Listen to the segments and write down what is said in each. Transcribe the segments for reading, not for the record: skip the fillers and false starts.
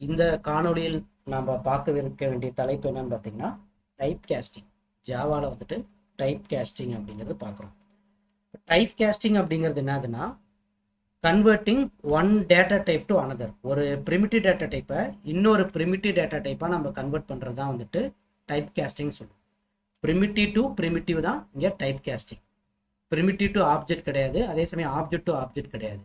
இந்த காணொளியில் நாம் பார்க்க வேண்டிய தலைப்பு என்னன்னு பார்த்தீங்கன்னா டைப் கேஸ்டிங். ஜாவாவில் வந்துட்டு டைப் கேஸ்டிங் அப்படிங்கிறது பார்க்குறோம். டைப் கேஸ்டிங் அப்படிங்கிறது என்னதுன்னா converting one data type to another. ஒரு ப்ரிமிட்டிவ் டேட்டா டைப்பை இன்னொரு ப்ரிமிட்டிவ் டேட்டா டைப்பாக நம்ம கன்வெர்ட் பண்ணுறது தான் வந்துட்டு டைப் கேஸ்டிங் சொல்லுவோம். ப்ரிமிட்டிவ் டு ப்ரிமிட்டிவ் தான் இங்கே type casting. Primitive to object கிடையாது, அதே சமயம் ஆப்ஜெக்ட் டு ஆப்ஜெக்ட் கிடையாது.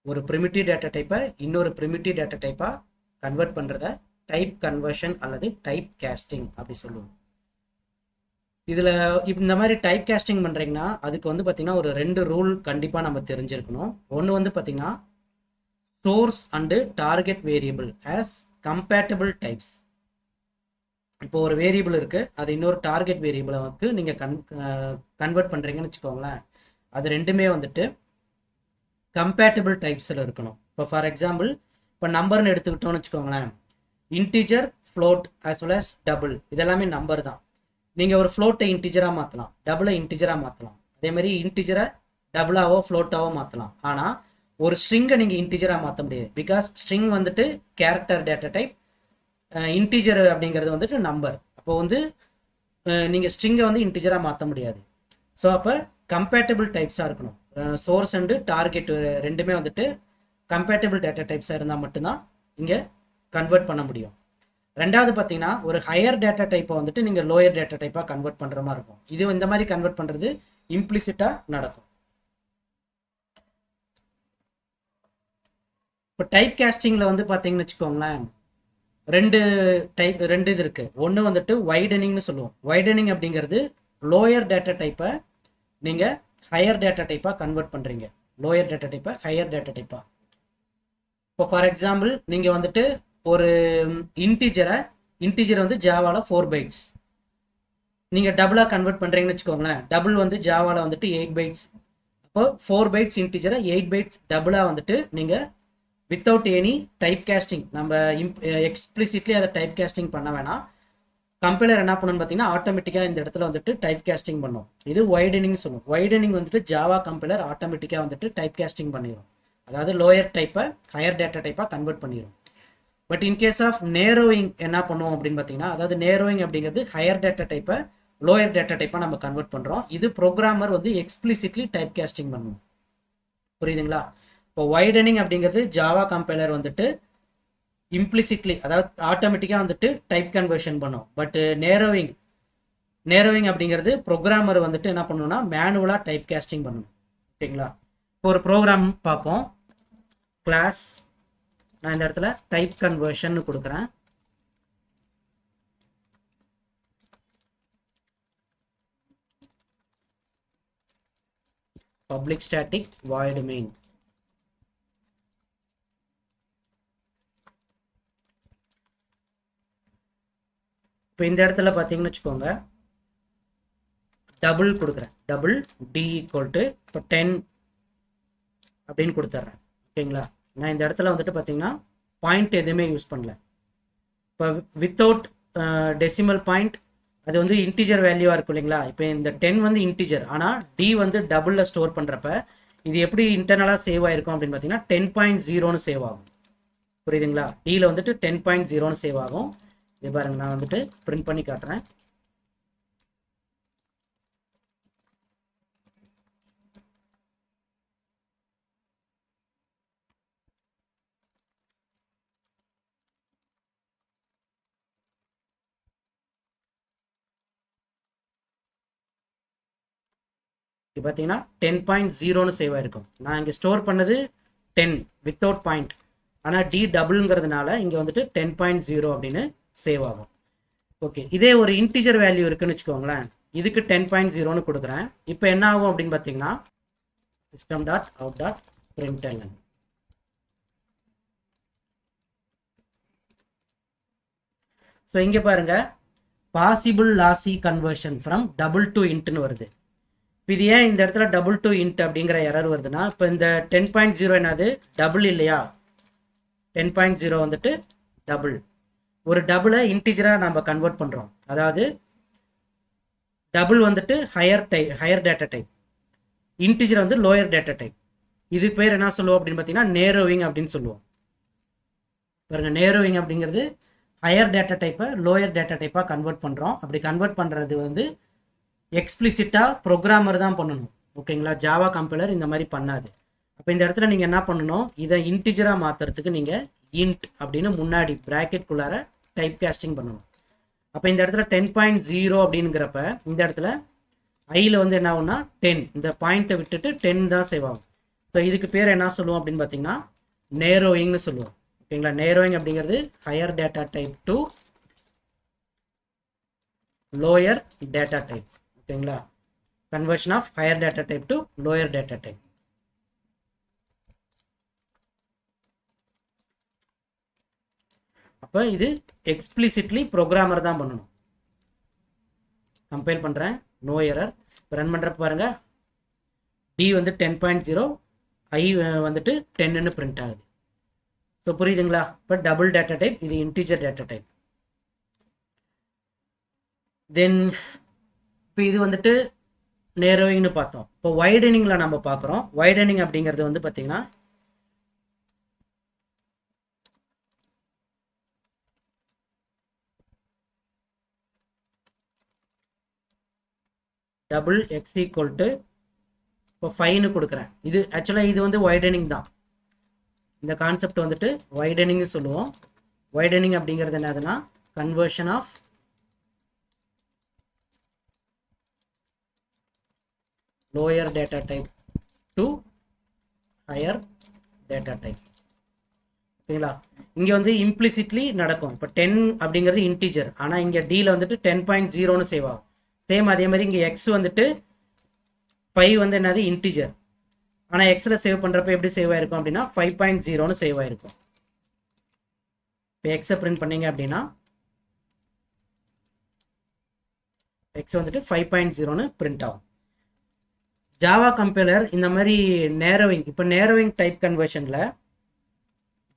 ஒரு ப்ரிமிட்டிவ் டேட்டா டைப்பை இன்னொரு ப்ரிமிட்டிவ் டேட்டா டைப்பாக கன்வெர்ட் பண்ணுறத டைப் கன்வர்ஷன் அல்லது டைப் கேஸ்டிங் அப்படி சொல்லுவோம். இதில் இந்த மாதிரி டைப் கேஸ்டிங் பண்ணுறீங்கன்னா அதுக்கு வந்து பார்த்திங்கன்னா ஒரு 2 ரூல் கண்டிப்பாக நம்ம தெரிஞ்சிருக்கணும். ஒன்று வந்து பார்த்திங்கன்னா source and target variable has compatible types. இப்போ ஒரு வேரியபிள் இருக்குது, அது இன்னொரு டார்கெட் வேரியபிளுக்கு நீங்கள் கன்வெர்ட் பண்ணுறீங்கன்னு வச்சுக்கோங்களேன். அது ரெண்டுமே வந்துட்டு கம்பேட்டபிள் டைப்ஸில் இருக்கணும். இப்போ ஃபார் எக்ஸாம்பிள் இப்போ நம்பர்னு எடுத்துக்கிட்டோம்னு வச்சுக்கோங்களேன், integer, float as well as double இதெல்லாமே நம்பர் தான். நீங்கள் ஒரு ஃப்ளோட்டை இன்டிஜராக மாற்றலாம், டபுளை இன்டிஜராக மாற்றலாம், அதே மாதிரி இன்டிஜரை டபுளாவோ ஃப்ளோட்டாவோ மாற்றலாம். ஆனால் ஒரு ஸ்ட்ரிங்கை நீங்கள் இன்டிஜராக மாற்ற முடியாது. பிகாஸ் ஸ்ட்ரிங் வந்துட்டு கேரக்டர் டேட்டா டைப், இன்டிஜர் அப்படிங்கிறது வந்துட்டு நம்பர். அப்போ வந்து நீங்கள் ஸ்ட்ரிங்கை வந்து இன்டிஜராக மாற்ற முடியாது. ஸோ அப்போ கம்பேட்டபிள் டைப்ஸாக இருக்கணும். சோர்ஸ் அண்டு டார்கெட் ரெண்டுமே வந்துட்டு கம்பேட்டபிள் டேட்டா டைப்ஸாக இருந்தால் மட்டும்தான் இங்கே கன்வெர்ட் பண்ண முடியும். ரெண்டாவது பார்த்தீங்கன்னா ஒரு ஹையர் டேட்டா டைப்பை வந்துட்டு நீங்கள் லோயர் டேட்டா டைப்பாக கன்வெர்ட் பண்ணுற மாதிரி இருக்கும். இது இந்த மாதிரி கன்வெர்ட் பண்ணுறது இம்ப்ளிசிட்டாக நடக்கும். இப்போ டைப் கேஸ்டிங்கில் வந்து பார்த்தீங்கன்னு வச்சுக்கோங்களேன், ரெண்டு இது இருக்குது. ஒன்று வந்துட்டு வைடனிங்னு சொல்லுவோம். வைடனிங் அப்படிங்கிறது லோயர் டேட்டா டைப்பை நீங்கள் ஹையர் டேட்டா டைப்பாக கன்வெர்ட் பண்ணுறீங்க. லோயர் டேட்டா டைப்பை ஹையர் டேட்டா டைப்பாக. இப்போ ஃபார் எக்ஸாம்பிள் நீங்கள் வந்துட்டு ஒரு இன்டிஜர் வந்து ஜாவாவில் 4 பைட்ஸ் நீங்கள் டபுளாக கன்வெர்ட் பண்ணுறீங்கன்னு வச்சுக்கோங்களேன். டபுள் வந்து ஜாவாவில் வந்துட்டு 8 பைட்ஸ். அப்போ 4 பைட்ஸ் இன்டிஜரை 8 பைட்ஸ் டபுளாக வந்துட்டு நீங்கள் வித்தவுட் எனி டைப் கேஸ்டிங், நம்ம எக்ஸ்பிளிசிட்லி அதை டைப் கேஸ்டிங் பண்ண வேணாம். கம்பைலர் என்ன பண்ணணும்னு பார்த்தீங்கன்னா ஆட்டோமேட்டிக்காக இந்த இடத்துல வந்துட்டு டைப் கேஸ்டிங் பண்ணும். இது வைடனிங் சொல்லுவோம். வைடனிங் வந்துட்டு ஜாவா கம்பைலர் ஆட்டோமேட்டிக்காக வந்துட்டு டைப் கேஸ்டிங் பண்ணிடும். அதாவது லோயர் டைப்பை ஹையர் டேட்டா டைப்பாக கன்வெர்ட் பண்ணிடும். பட் இன்கேஸ் ஆஃப் நேரோவிங் என்ன பண்ணுவோம் அப்படின்னு பார்த்தீங்கன்னா, அதாவது நேரோவிங் அப்படிங்கிறது ஹையர் டேட்டா டைப்பை லோயர் டேட்டா டைப்பாக நம்ம கன்வெர்ட் பண்ணுறோம். இது ப்ரோக்ராமர் வந்து எக்ஸ்பிளிசிட்லி டைப் கேஸ்டிங் பண்ணணும். புரியுதுங்களா? இப்போ வைடனிங் அப்படிங்கிறது ஜாவா கம்பைலர் வந்துட்டு இம்ப்ளிசிட்லி, அதாவது ஆட்டோமேட்டிக்காக வந்துட்டு டைப் கன்வர்ஷன் பண்ணும். பட் நேரோவிங் அப்படிங்கிறது ப்ரோக்ராமர் வந்துட்டு என்ன பண்ணணும்னா மேனுவலாக டைப் கேஸ்டிங் பண்ணணும். ஓகேங்களா? இப்போ ஒரு ப்ரோக்ராம் பார்ப்போம். கிளாஸ், நான் இந்த இடத்துல டைப் கன்வர்ஷன் கொடுக்குறேன். Public static void main. இப்போ இந்த இடத்துல பார்த்தீங்கன்னு வச்சுக்கோங்க, டபுள் கொடுக்குறேன். டபுள் டி ஈக்குவல் டு இப்போ 10 அப்படின்னு கொடுத்துட்றேன். ஓகேங்களா? நான் இந்த இடத்துல வந்துட்டு பார்த்தீங்கன்னா பாயிண்ட் எதுவுமே யூஸ் பண்ணல. இப்போ வித்தவுட் டெசிமல் பாயிண்ட், அது வந்து இன்டிஜர் வேல்யூவாக இருக்கும் இல்லைங்களா? இப்போ இந்த 10 வந்து இன்டிஜர், ஆனால் டி வந்து டபுளில் ஸ்டோர் பண்ணுறப்ப இது எப்படி இன்டர்னலாக சேவ் ஆகிருக்கும் அப்படின்னு பார்த்தீங்கன்னா 10.0ன்னு சேவ் ஆகும். புரியுதுங்களா? டியில் வந்துட்டு 10.0ன்னு சேவ் ஆகும். இது பாருங்க, நான் வந்துட்டு பிரிண்ட் பண்ணி காட்டுறேன். இது பார்த்தீங்கன்னா 10.0ன்னு சேவ் ஆயிருக்கும். நான் இங்கே ஸ்டோர் பண்ணது 10 வித்தவுட் பாயிண்ட், ஆனால் டி டபுள்ங்கிறதுனால இங்கே வந்துட்டு 10.0 அப்படின்னு சேவ் ஆகும். ஓகே, இதே ஒரு இன்டிஜர் வேல்யூ இருக்குன்னு வச்சுக்கோங்களேன், இதுக்கு 10.0ன்னு கொடுக்குறேன். இப்போ என்ன ஆகும் அப்படின்னு பார்த்தீங்கன்னா system.out.println. ஸோ இங்கே பாருங்க, possible lossy conversion from double to இன்ட்னு வருது. இது ஏன் இந்த இடத்துல டபுள் டு இன்ட் அப்படிங்கிற எரர் வருதுன்னா, இப்போ இந்த 10.0 என்னது டபுள் இல்லையா? 10.0 வந்துட்டு டபுள். ஒரு டபுளை இன்டிஜராக நம்ம கன்வெர்ட் பண்ணுறோம். அதாவது டபுள் வந்துட்டு ஹையர் டேட்டா டைப், இன்டிஜர் வந்து லோயர் டேட்டா டைப். இது பேர் என்ன சொல்லுவோம் அப்படின்னு பார்த்தீங்கன்னா நேரோவிங் அப்படின்னு சொல்லுவோம். பாருங்க நேரோவிங் அப்படிங்கிறது ஹையர் டேட்டா டைப்பை லோயர் டேட்டா டைப்பாக கன்வெர்ட் பண்ணுறோம். அப்படி கன்வெர்ட் பண்ணுறது வந்து எக்ஸ்பிளிசிட்டாக ப்ரோக்ராமர் தான் பண்ணணும். ஓகேங்களா, ஜாவா கம்பைலர் இந்த மாதிரி பண்ணாது. அப்போ இந்த இடத்துல நீங்கள் என்ன பண்ணணும், இதை இன்டிஜராக மாற்றுறதுக்கு நீங்கள் இன்ட் அப்படின்னு முன்னாடி ப்ராக்கெட்குள்ளார டைப் காஸ்டிங் பண்ணணும். அப்போ இந்த இடத்துல 10.0 அப்படிங்கிறப்ப இந்த இடத்துல ஐயில் வந்து என்ன ஆகும்னா 10, இந்த பாயிண்ட்டை விட்டுட்டு 10 தான் சேவ் ஆகும். ஸோ இதுக்கு பேர் என்ன சொல்லுவோம் அப்படின்னு பார்த்தீங்கன்னா நேரோயிங்னு சொல்லுவோம். ஓகேங்களா, நேரோயிங் அப்படிங்கிறது higher data type to lower data type. ஓகேங்களா, conversion of higher data type to lower data type. அப்போ இது எக்ஸ்பிளிசிட்லி ப்ரோக்ராமர் தான் பண்ணணும். கம்பைல் பண்ணுறேன், நோ எரர். ரன் பண்ணுறப்ப பாருங்க டி வந்து 10.0, ஐ வந்துட்டு 10ன்னு பிரிண்ட் ஆகுது. ஸோ புரியுதுங்களா? இப்போ டபுள் டேட்டா டைப், இது இன்டிஜர் டேட்டா டைப். தென் இப்போ இது வந்துட்டு நேரோவிங்னு பார்த்தோம். இப்போ வைடனிங்கில் நம்ம பார்க்குறோம். வைடனிங் அப்படிங்கிறது வந்து பார்த்தீங்கன்னா டபுள் எக்ஸ் ஈக்குவல் டு இப்போ 5ன்னு கொடுக்குறேன். இது ஆக்சுவலாக இது வந்து வைடனிங் தான். இந்த கான்செப்ட் வந்துட்டு வைடனிங்னு சொல்லுவோம். வைடனிங் அப்படிங்கிறது என்னதுன்னா conversion of lower data type to higher data type. ஓகேங்களா, இங்கே வந்து இம்ப்ளிசிட்லி நடக்கும். இப்போ 10 அப்படிங்கிறது இன்டிஜர், ஆனால் இங்கே டியில் வந்துட்டு 10.0ன்னு சேவ் ஆகும். சேம் அதே மாதிரி இங்கே எக்ஸ் வந்துட்டு 5 வந்து என்னது இன்டிஜர், ஆனால் எக்ஸில் சேவ் பண்ணுறப்ப எப்படி சேவ் ஆயிருக்கும் அப்படின்னா 5.0ன்னு சேவ் ஆயிருக்கும். இப்போ எக்ஸை பிரிண்ட் பண்ணீங்க அப்படின்னா எக்ஸ் வந்துட்டு 5.0ன்னு பிரிண்ட் ஆகும். ஜாவா கம்பைலர் இந்த மாதிரி நேரோவிங், இப்போ நேரோவிங் டைப் கன்வர்ஷனில்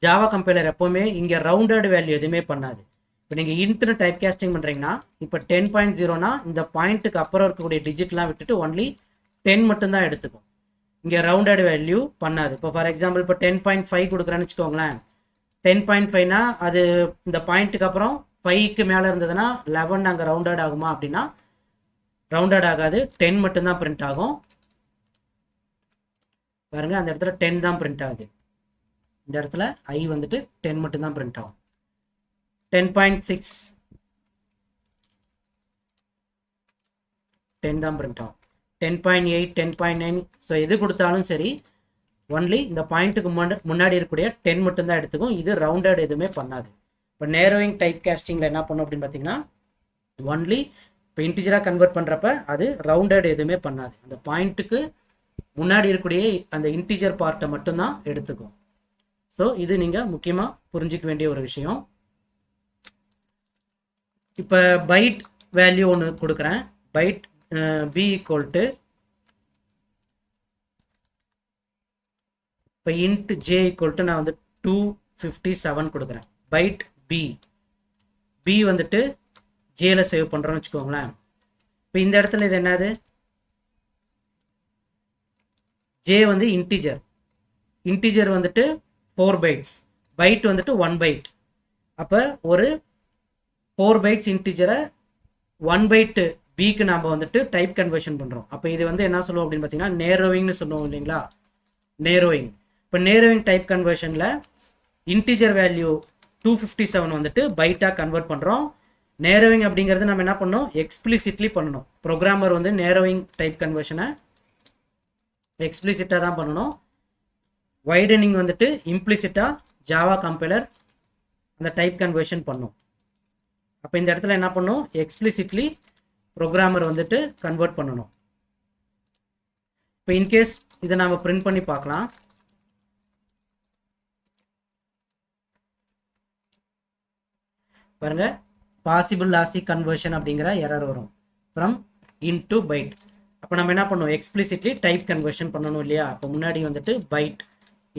ஜாவா கம்பைலர் எப்போவுமே இங்கே ரவுண்டட் வேல்யூ எதுவுமே பண்ணாது. இப்போ நீங்கள் இன்ட்னு டைப் காஸ்டிங் பண்ணுறீங்கன்னா இப்போ 10.0னா இந்த பாயிண்ட்டுக்கு அப்புறம் இருக்கக்கூடிய டிஜிட்லாம் விட்டுட்டு ஒன்லி 10 மட்டும்தான் எடுத்துக்கும். இங்கே ரவுண்டட் வேல்யூ பண்ணாது. இப்போ ஃபார் எக்ஸாம்பிள் இப்போ 10.5 கொடுக்குறேன்னு வச்சுக்கோங்களேன். 10.5னா அது இந்த பாயிண்ட்டுக்கு அப்புறம் 5க்கு மேலே இருந்ததுன்னா 11 அங்கே ரவுண்டட் ஆகுமா அப்படின்னா ரவுண்டட் ஆகாது, 10 மட்டும்தான் பிரிண்ட் ஆகும். பாருங்க அந்த இடத்துல 10 தான் பிரிண்ட் ஆகுது. இந்த இடத்துல ஐ வந்துட்டு 10 மட்டும்தான் பிரிண்ட் ஆகும். 10.6 10 தான் பிரிண்ட் ஆகும். 10.8 10.9 ஸோ எது கொடுத்தாலும் சரி ஒன்லி இந்த பாயிண்ட்டுக்கு முன்னாடி இருக்கக்கூடிய 10 மட்டும்தான் எடுத்துக்கும். இது ரவுண்டட் எதுவுமே பண்ணாது. இப்போ நேரோவிங் டைப் காஸ்டிங்கில் என்ன பண்ணும் அப்படின்னு பார்த்தீங்கன்னா ஒன்லி இப்போ இன்டிஜராக கன்வெர்ட் பண்ணுறப்ப அது ரவுண்டட் எதுவுமே பண்ணாது. அந்த பாயிண்ட்டுக்கு முன்னாடி இருக்கக்கூடிய அந்த இன்டிஜர் பார்ட்டை மட்டும்தான் எடுத்துக்கும். ஸோ இது நீங்கள் முக்கியமாக புரிஞ்சிக்க வேண்டிய ஒரு விஷயம். இப்போ பைட் வேல்யூ ஒன்று கொடுக்குறேன். பைட் பி ஈக்குவல் டு இப்போ இன்ட் ஜே ஈக்குவல் டு நான் வந்து 257 கொடுக்குறேன். பைட் பி வந்துட்டு ஜேல சேவ் பண்ணுறோன்னு வச்சுக்கோங்களேன். இப்போ இந்த இடத்துல இது என்னது, ஜே வந்து இன்டிஜர் வந்துட்டு 4 பைட்ஸ், பைட் வந்துட்டு 1 பைட். அப்போ ஒரு 4 பைட்ஸ் இன்டிஜரை 1 பைட் பிக்கு நாம் வந்துட்டு டைப் கன்வர்ஷன் பண்ணுறோம். அப்போ இது வந்து என்ன சொல்லுவோம் அப்படின்னு பார்த்தீங்கன்னா நேரோவிங்னு சொல்லுவோம் இல்லைங்களா, நேரோவிங். இப்போ நேரோவிங் டைப் கன்வர்ஷனில் இன்டிஜர் வேல்யூ 257 வந்துட்டு பைட்டாக கன்வெர்ட் பண்ணுறோம். நேரோவிங் அப்படிங்கிறது நம்ம என்ன பண்ணோம், எக்ஸ்பிளிசிட்லி பண்ணணும். ப்ரோக்ராமர் வந்து நேரோவிங் டைப் கன்வர்ஷனை எக்ஸ்பிளிசிட்டாக தான் பண்ணணும். வைடனிங் வந்துட்டு இம்ப்ளிசிட்டாக ஜாவா கம்பைலர் அந்த டைப் கன்வர்ஷன் பண்ணும். அப்போ இந்த இடத்துல என்ன பண்ணும், எக்ஸ்பிளிசிட்லி ப்ரோக்ராமர் வந்துட்டு கன்வெர்ட் பண்ணணும். இப்போ இன்கேஸ் இதை நாம் பிரிண்ட் பண்ணி பார்க்கலாம். பாருங்க பாசிபிள் லாஜிக் கன்வர்ஷன் அப்படிங்கிற எரர் வரும் ஃப்ரம் இன்ட் டு பைட். அப்போ நம்ம என்ன பண்ணுவோம், எக்ஸ்பிளிசிட்லி டைப் கன்வர்ஷன் பண்ணணும் இல்லையா. அப்போ முன்னாடி வந்துட்டு பைட்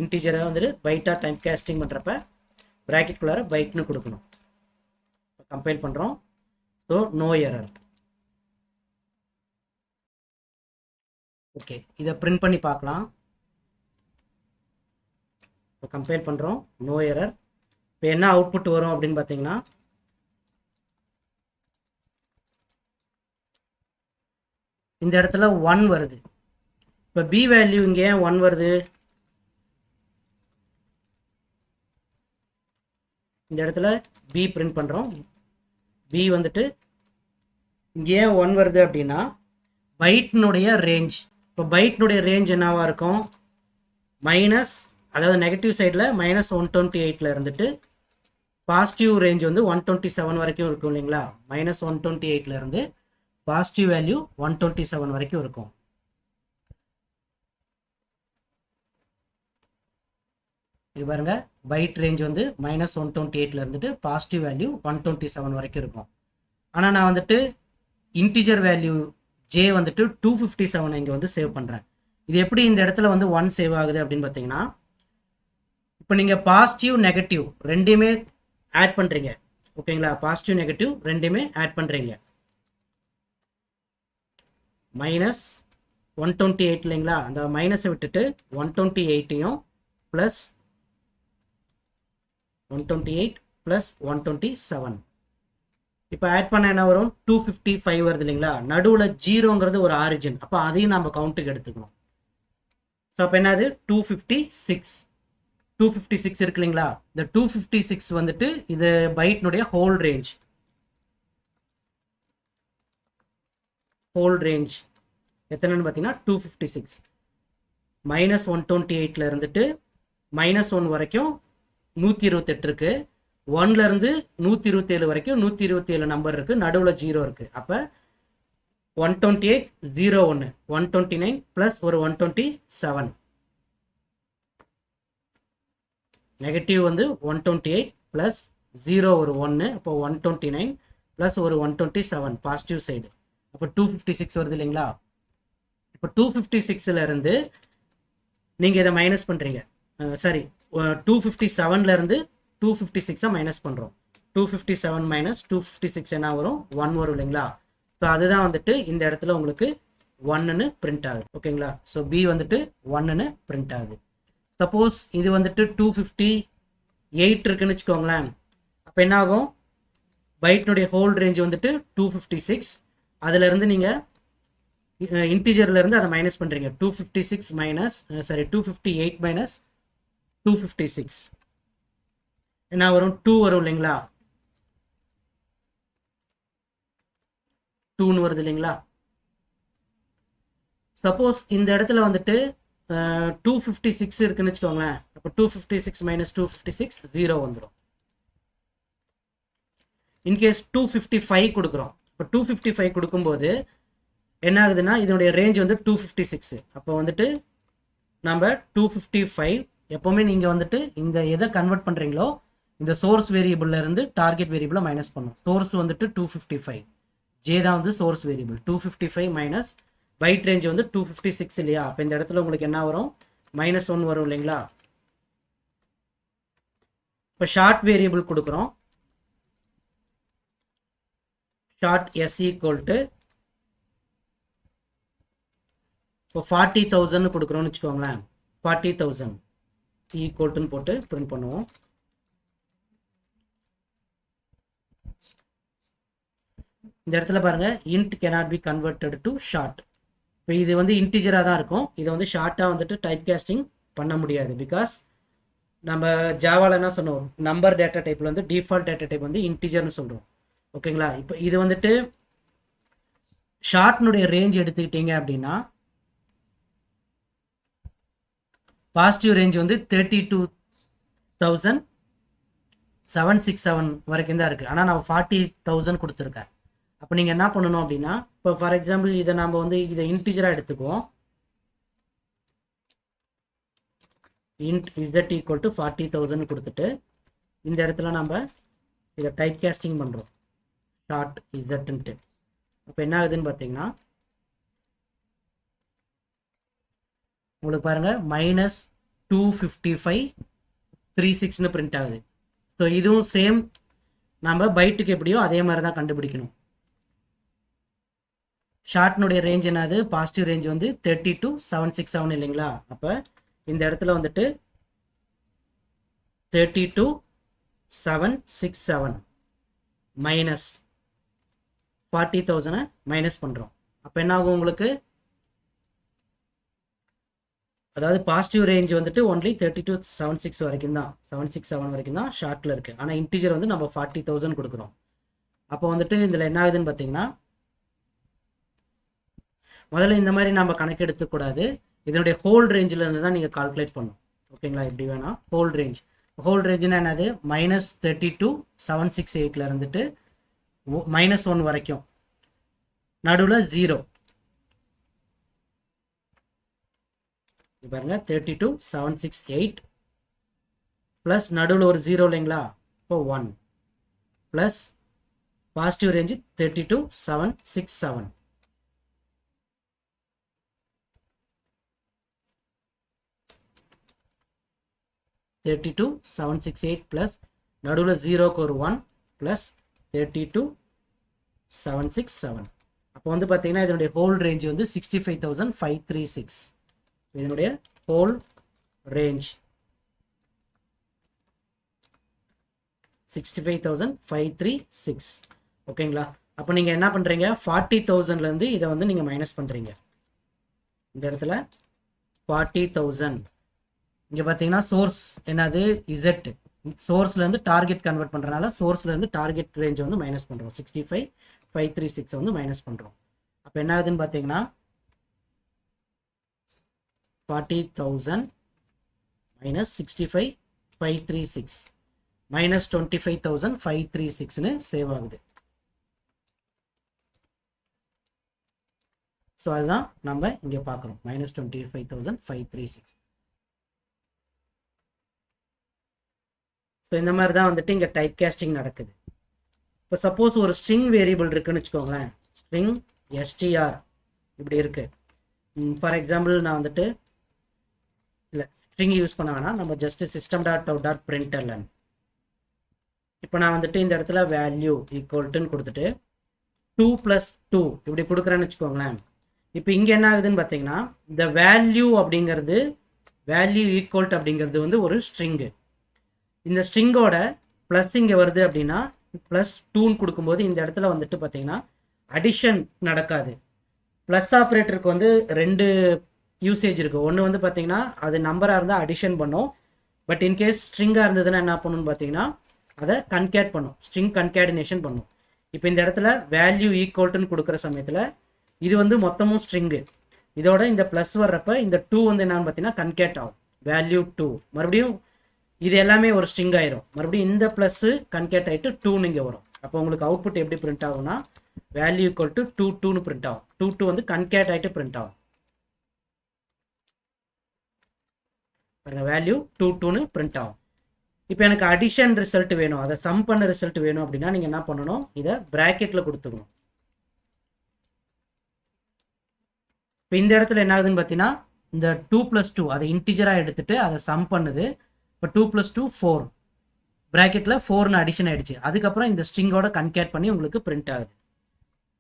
இன்டிஜரை வந்துட்டு பைட்டாக டைப் காஸ்டிங் பண்ணுறப்ப ப்ராக்கெட்குள்ளார பைட்னு கொடுக்கணும். கம்பைல் பண்ணுறோம். So no error. ஓகே, இதை பிரிண்ட் பண்ணி பார்க்கலாம். இப்போ கம்பைல் பண்ணுறோம், நோ எரர். இப்போ என்ன அவுட்புட் வரும் அப்படின்னு பார்த்தீங்கன்னா இந்த இடத்துல 1 வருது. இப்போ பி வேல்யூ இங்கே ஏன் 1 வருது? இந்த இடத்துல பி பிரிண்ட் பண்ணுறோம். பி வந்துட்டு இங்கே ஏன் 1 வருது அப்படின்னா பைட்னுடைய ரேஞ்ச். இப்போ பைட்னுடைய ரேஞ்ச் என்னவா இருக்கும்? மைனஸ், அதாவது நெகட்டிவ் சைடில் -128 இருந்துட்டு பாசிட்டிவ் ரேஞ்ச் வந்து 127 வரைக்கும் இருக்கும் இல்லைங்களா? -128 இருந்து பாசிட்டிவ் வேல்யூ 127 வரைக்கும் இருக்கும். இது பாருங்க, பைட் ரேஞ்ச் வந்து -128 இருந்துட்டு பாசிட்டிவ் வேல்யூ 127 வரைக்கும் இருக்கும். ஆனால் நான் வந்துட்டு இன்டிஜர் வேல்யூ ஜே வந்துட்டு 257 இங்கே வந்து சேவ் பண்ணுறேன். இது எப்படி இந்த இடத்துல வந்து 1 சேவ் ஆகுது அப்படின்னு பார்த்தீங்கன்னா, இப்போ நீங்கள் பாசிட்டிவ் நெகட்டிவ் ரெண்டையுமே ஆட் பண்ணுறீங்க. ஓகேங்களா? பாசிட்டிவ் நெகட்டிவ் ரெண்டையுமே ஆட் பண்ணுறீங்க. -128 இல்லைங்களா? அந்த மைனஸை விட்டுட்டு 128யும் ப்ளஸ் 128 ப்ளஸ் 127 இப்போ ஆட் பண்ண என்ன வரும்? 255 வருது இல்லைங்களா? நடுவில் 0ங்கிறது ஒரு ஆரிஜின். அப்போ அதையும் நம்ம கவுண்ட்டுக்கு எடுத்துக்கணும். ஸோ அப்போ என்னது? 256 இருக்கு இல்லைங்களா? இந்த 256 வந்துட்டு இது பைட்னுடைய ஹோல் ரேஞ்ச். எத்தனைன்னு பார்த்தீங்கன்னா 256. -128 இருந்துட்டு -1 வரைக்கும் 128 இருக்கு. 1 இருந்து 127 வரைக்கும் 127 நம்பர் இருக்கு. நடுவில் 0 இருக்கு. அப்போ 128 01 129 ப்ளஸ் ஒரு 127. நெகட்டிவ் வந்து 128 ப்ளஸ் 0 ஒரு 1. அப்போ 129 ப்ளஸ் ஒரு 127 பாசிட்டிவ் சைடு. அப்போ 256 வருது இல்லைங்களா? இப்போ 256 இருந்து நீங்கள் இதை மைனஸ் பண்ணுறீங்க. சாரி, 257 இருந்து 256 மைனஸ் பண்ணுறோம். 257 மைனஸ் 256 என்ன வரும்? 1 வரும் இல்லைங்களா? ஸோ அதுதான் வந்துட்டு இந்த இடத்துல உங்களுக்கு 1ன்னு பிரிண்ட் ஆகுது. ஓகேங்களா? ஸோ பி வந்துட்டு 1ன்னு பிரிண்ட் ஆகுது. சப்போஸ் இது வந்துட்டு 258 இருக்குன்னு வச்சுக்கோங்களேன். அப்போ என்ன ஆகும்? பைட்னுடைய ஹோல் ரேஞ்ச் வந்துட்டு 256. அதுலேருந்து நீங்கள் இன்டிஜர்லேருந்து அதை மைனஸ் பண்ணுறீங்க. 258 மைனஸ் 256 என்ன வரும்? 2 வரும் இல்லைங்களா? 2ன்னு வருது இல்லைங்களா? சப்போஸ் இந்த இடத்துல வந்துட்டு 256 இருக்குன்னு வச்சுக்கோங்களேன். அப்போ 256 மைனஸ் 256 0 வந்துடும். இன்கேஸ் 255 கொடுக்குறோம். இப்போ 255 கொடுக்கும்போது என்ன ஆகுதுன்னா இதனுடைய ரேஞ்ச் வந்து 256. அப்போ வந்துட்டு நம்ம 255 எப்போவுமே நீங்கள் வந்துட்டு இந்த எதை கன்வெர்ட் பண்ணுறீங்களோ இந்த சோர்ஸ் வேரியபிள்ல இருந்து டார்கெட் வேரியபிளை மைனஸ் பண்ணும். சோர்ஸ் வந்துட்டு 255, ஜே தான் வந்து source variable. 255 minus byte range வந்து 256 இல்லையா? அப்போ இந்த இடத்துல உங்களுக்கு என்ன வரும்? -1 வரும் இல்லைங்களா? இப்போ ஷார்ட் வேரியபிள் கொடுக்குறோம். ஷார்ட் எஸ் ஈக்குவல் டு இப்போ 40,000 கொடுக்குறோம்னு வச்சுக்கோங்களேன். 40,000 ஈக்குவல்ட்டுன்னு போட்டு பிரிண்ட் பண்ணுவோம். இந்த இடத்துல பாருங்க, int cannot be converted to short. இப்போ இது வந்து இன்டிஜராக தான் இருக்கும். இதை வந்து ஷார்ட்டாக வந்துட்டு டைப் கேஸ்டிங் பண்ண முடியாது. பிகாஸ் நம்ம ஜாவாவில் என்ன சொன்னோம்? நம்பர் டேட்டா டைப்பில் வந்து டிஃபால்ட் டேட்டா டைப் வந்து இன்டிஜர்னு சொல்கிறோம். ஓகேங்களா? இப்போ இது வந்துட்டு ஷார்ட்னுடைய ரேஞ்ச் எடுத்துக்கிட்டீங்க அப்படின்னா பாசிட்டிவ் ரேஞ்ச் வந்து 32,767 வரைக்கும் தான் இருக்குது. ஆனால் நான் 40,000 கொடுத்துருக்கேன். அப்போ நீங்கள் என்ன பண்ணணும் அப்படின்னா, இப்போ ஃபார் எக்ஸாம்பிள் இதை நம்ம வந்து இதை இன்டிஜராக எடுத்துக்குவோம். int z equal to 40,000 கொடுத்துட்டு இந்த இடத்துல நம்ம இதை டைப் கேஸ்டிங் பண்ணுறோம். ஷார்ட் இசட்ன்ட்டு. அப்போ என்ன ஆகுதுன்னு பார்த்தீங்கன்னா உங்களுக்கு பாருங்க -25536ன்னு பிரிண்ட் ஆகுது. ஸோ இதுவும் சேம் நம்ம பைட்டுக்கு எப்படியோ அதே மாதிரி தான் கண்டுபிடிக்கணும். ஷார்ட்னுடைய ரேஞ்ச் என்னது? பாசிட்டிவ் ரேஞ்ச் வந்து 32,767 இல்லைங்களா? அப்போ இந்த இடத்துல வந்துட்டு 32 767 மைனஸ் 40,000 மைனஸ் பண்ணுறோம். அப்போ என்ன ஆகும் உங்களுக்கு, அதாவது பாசிட்டிவ் ரேஞ்ச் வந்துட்டு ஒன்லி 3276 வரைக்கும் தான், 767 வரைக்கும் தான் ஷார்ட்டில் இருக்குது. ஆனால் இன்டிஜர் வந்து நம்ம 40,000 கொடுக்குறோம். அப்போ வந்துட்டு இதில் என்ன ஆகுதுன்னு பார்த்தீங்கன்னா, முதல்ல இந்த மாதிரி நம்ம கணக்கு எடுத்துக்கூடாது, இதனுடைய ஹோல் ரேஞ்சில் இருந்து தான் நீங்கள் கால்குலேட் பண்ணணும். ஓகேங்களா, இப்படி வேணாம். ஹோல் ரேஞ்சுனா என்னது, -32,768 இருந்துட்டு -1 வரைக்கும், நடுவில் 0 பாருங்க, 32,768 ப்ளஸ் நடுவில் ஒரு 0 இல்லைங்களா, இப்போ 1 ப்ளஸ் பாசிட்டிவ் ரேஞ்சு 32,767 32,768 ப்ளஸ் நடுவில் 0க்கு ஒரு 1 ப்ளஸ் 32,767. அப்போ வந்து பார்த்தீங்கன்னா இதனுடைய ஹோல் ரேஞ்ச் வந்து 65,536. இதனுடைய ஹோல் ரேஞ்ச் 65,536. ஓகேங்களா, அப்போ நீங்கள் என்ன பண்ணுறீங்க, 40,000லேருந்து இதை வந்து நீங்கள் மைனஸ் பண்ணுறீங்க. இந்த இடத்துல 40,000, இங்கே பார்த்தீங்கன்னா சோர்ஸ் என்னது, இசட், சோர்ஸ்லேருந்து டார்கெட் கன்வெர்ட் பண்ணுறதுனால சோர்ஸ்லேருந்து டார்கெட் ரேஞ்ச் வந்து மைனஸ் பண்ணுறோம். 65,536 வந்து மைனஸ் பண்ணுறோம். அப்போ என்ன ஆகுதுன்னு பார்த்தீங்கன்னா 40,000 minus 65,536 minus 25,536ன்னு சேவ் ஆகுது. ஸோ அதுதான் நம்ம இங்கே பார்க்குறோம், -25,536. ஸோ இந்த மாதிரி தான் வந்துட்டு இங்கே டைப் கேஸ்டிங் நடக்குது. இப்போ சப்போஸ் ஒரு ஸ்ட்ரிங் வேரியபிள் இருக்குன்னு வச்சுக்கோங்களேன், ஸ்ட்ரிங் str இப்படி இருக்கு. ஃபார் எக்ஸாம்பிள் நான் வந்துட்டு இல்லை ஸ்ட்ரிங் யூஸ் பண்ண வேணாம், நம்ம ஜஸ்ட் system.out.println. இப்போ நான் வந்துட்டு இந்த இடத்துல வேல்யூ ஈக்குவல்ட்டுன்னு கொடுத்துட்டு 2 + 2 இப்படி கொடுக்குறேன்னு வச்சுக்கோங்களேன். இப்போ இங்கே என்ன ஆகுதுன்னு பார்த்தீங்கன்னா, இந்த வேல்யூ அப்படிங்கிறது, வேல்யூ ஈக்குவல்ட் அப்படிங்கிறது வந்து ஒரு ஸ்ட்ரிங்கு. இந்த ஸ்ட்ரிங்கோட ப்ளஸ் இங்கே வருது அப்படின்னா +2ன்னு கொடுக்கும்போது இந்த இடத்துல வந்துட்டு பார்த்தீங்கன்னா அடிஷன் நடக்காது. ப்ளஸ் ஆப்ரேட்டருக்கு வந்து 2 யூசேஜ் இருக்குது. ஒன்று வந்து பார்த்தீங்கன்னா அது நம்பராக இருந்தால் அடிஷன் பண்ணும், பட் இன்கேஸ் ஸ்ட்ரிங்காக இருந்ததுன்னா என்ன பண்ணணும்னு பார்த்தீங்கன்னா அதை கன்கேட் பண்ணும், ஸ்ட்ரிங் கன்கேடினேஷன் பண்ணும். இப்போ இந்த இடத்துல வேல்யூ ஈக்குவல்ட்டுன்னு கொடுக்குற சமயத்தில் இது வந்து மொத்தமும் ஸ்ட்ரிங்கு, இதோட இந்த ப்ளஸ் வர்றப்ப இந்த 2 வந்து என்னன்னு பார்த்தீங்கன்னா கன்கேட் ஆகும், வேல்யூ 2. மறுபடியும் இது எல்லாமே ஒரு ஸ்ட்ரிங் ஆயிரும், மறுபடியும் இந்த ப்ளஸ்ஸு கன்கேட் ஆகிட்டு 2 இங்கே வரும். அப்போ உங்களுக்கு அவுட்புட் எப்படி பிரிண்ட் ஆகும்னா வேல்யூ ஈக்குவல் டு 2 பிரிண்ட் ஆகும். 2 வந்து கன்கேட் ஆகிட்டு பிரிண்ட் ஆகும். வேல்யூ 2 பிரிண்ட் ஆகும். இப்போ எனக்கு அடிஷன் ரிசல்ட் வேணும், அதை சம் பண்ண ரிசல்ட் வேணும் அப்படின்னா நீங்கள் என்ன பண்ணணும், இதை ப்ராக்கெட்டில் கொடுத்துக்கணும். இப்போ இந்த இடத்துல என்ன ஆகுதுன்னு பார்த்தீங்கன்னா இந்த 2 + 2 அதை இன்டிஜராக எடுத்துட்டு அதை சம் பண்ணுது. இப்போ 2 + 2 4 ப்ராக்கெட்டில் 4ன்னு அடிஷன் ஆகிடுச்சு. அதுக்கப்புறம் இந்த ஸ்ட்ரிங்கோட கன்கேட் பண்ணி உங்களுக்கு பிரிண்ட் ஆகுது.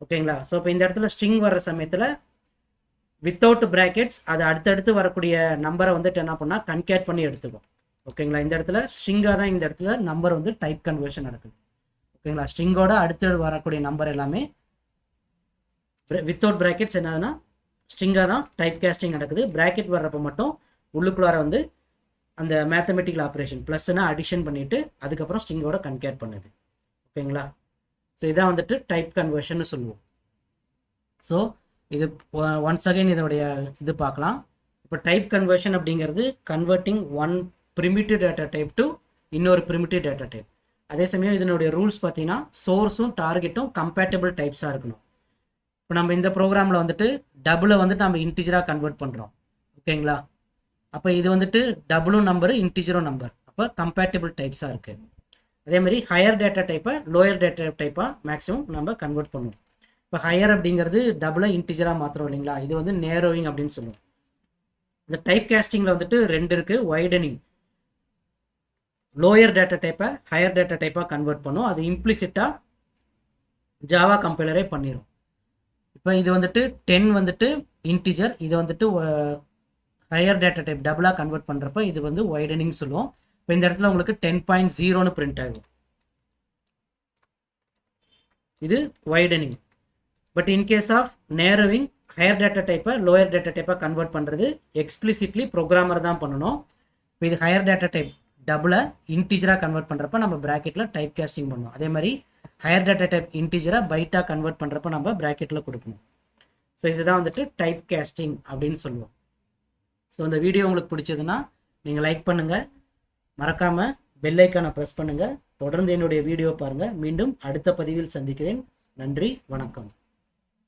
ஓகேங்களா, ஸோ இப்போ இந்த இடத்துல ஸ்ட்ரிங் வர்ற சமயத்தில் வித்தவுட் ப்ராக்கெட்ஸ் அது அடுத்தடுத்து வரக்கூடிய நம்பரை வந்துட்டு என்ன பண்ணால் கன்கேட் பண்ணி எடுத்துக்கும். ஓகேங்களா, இந்த இடத்துல ஸ்ட்ரிங்காக தான் இந்த இடத்துல நம்பர் வந்து டைப் கன்வர்ஷன் நடக்குது. ஓகேங்களா, ஸ்ட்ரிங்கோட அடுத்து வரக்கூடிய நம்பர் எல்லாமே வித்தவுட் ப்ராக்கெட்ஸ் என்னதுன்னா ஸ்ட்ரிங்காக தான் டைப் கேஸ்டிங் நடக்குது. ப்ராக்கெட் வர்றப்போ மட்டும் உள்ளுக்குள்ளார வந்து அந்த மேத்தமெட்டிக்கல் ஆப்ரேஷன் ப்ளஸ்னா அடிஷன் பண்ணிவிட்டு அதுக்கப்புறம் ஸ்ட்ரிங்கோட கன்கேட் பண்ணுது. ஓகேங்களா, ஸோ இதான் வந்துட்டு டைப் கன்வர்ஷன் சொல்லுவோம். ஸோ இது ஒன்ஸ் அகைன் இதனுடைய இது பார்க்கலாம். இப்போ டைப் கன்வர்ஷன் அப்படிங்கிறது converting one primitive data type to இன்னொரு ப்ரிமிட்டிவ் டேட்டா டைப். அதே சமயம் இதனுடைய ரூல்ஸ் பார்த்தீங்கன்னா சோர்ஸும் டார்கெட்டும் கம்பேட்டபிள் டைப்ஸாக இருக்கணும். இப்போ நம்ம இந்த ப்ரோக்ராமில் வந்துட்டு டபுளை வந்துட்டு நம்ம இன்டிஜராக கன்வெர்ட் பண்ணுறோம். ஓகேங்களா, அப்போ இது வந்துட்டு டபுளும் நம்பரு இன்டிஜரும் நம்பர், அப்போ கம்பேட்டபிள் டைப்ஸாக இருக்குது. அதேமாதிரி ஹையர் டேட்டா டைப்பை லோயர் டேட்டா டைப்பாக மேக்ஸிமம் நம்ம கன்வெர்ட் பண்ணுவோம். இப்போ ஹையர் அப்படிங்கிறது டபுளை இன்டிஜராக மாத்திரம் இல்லைங்களா, இது வந்து நேரோவிங் அப்படின்னு சொல்லுவோம். இந்த டைப் கேஸ்டிங்கில் வந்துட்டு 2 இருக்குது. வைடனிங், லோயர் டேட்டா டைப்பை ஹையர் டேட்டா டைப்பாக கன்வெர்ட் பண்ணும், அது இம்ப்ளிசிட்டாக ஜாவா கம்பைலரே பண்ணிடும். இப்போ இது வந்துட்டு 10 வந்துட்டு இன்டிஜர், இது வந்துட்டு ஹையர் டேட்டா டைப் டபுளாக கன்வெர்ட் பண்ணுறப்ப இது வந்து வைடனிங் சொல்லுவோம். இப்போ இந்த இடத்துல உங்களுக்கு 10.0ன்னு பிரிண்ட் ஆகும். இது widening. But in case of narrowing, higher data டைப்பை லோயர் டேட்டா டைப்பாக கன்வெர்ட் பண்ணுறது எக்ஸ்பிளிசிட்லி ப்ரோக்ராமர் தான் பண்ணணும். இப்போ இது ஹையர் டேட்டா டைப் டபுளை இன்டீஜராக கன்வெர்ட் பண்ணுறப்ப நம்ம ப்ராக்கெட்டில் டைப் கேஸ்டிங் பண்ணுவோம். அதே மாதிரி ஹையர் டேட்டா டைப் இன்டீஜராக பைட்டாக கன்வெர்ட் பண்ணுறப்ப நம்ம ப்ராக்கெட்டில் கொடுக்கணும். ஸோ இதுதான் வந்துட்டு டைப் கேஸ்டிங் அப்படின்னு சொல்லுவோம். ஸோ இந்த வீடியோ உங்களுக்கு பிடிச்சதுன்னா நீங்கள் லைக் பண்ணுங்கள், மறக்காமல் பெல் ஐக்கானை ப்ரெஸ் பண்ணுங்கள். தொடர்ந்து என்னுடைய வீடியோ பாருங்கள். மீண்டும் அடுத்த பதிவில் சந்திக்கிறேன். நன்றி, வணக்கம்.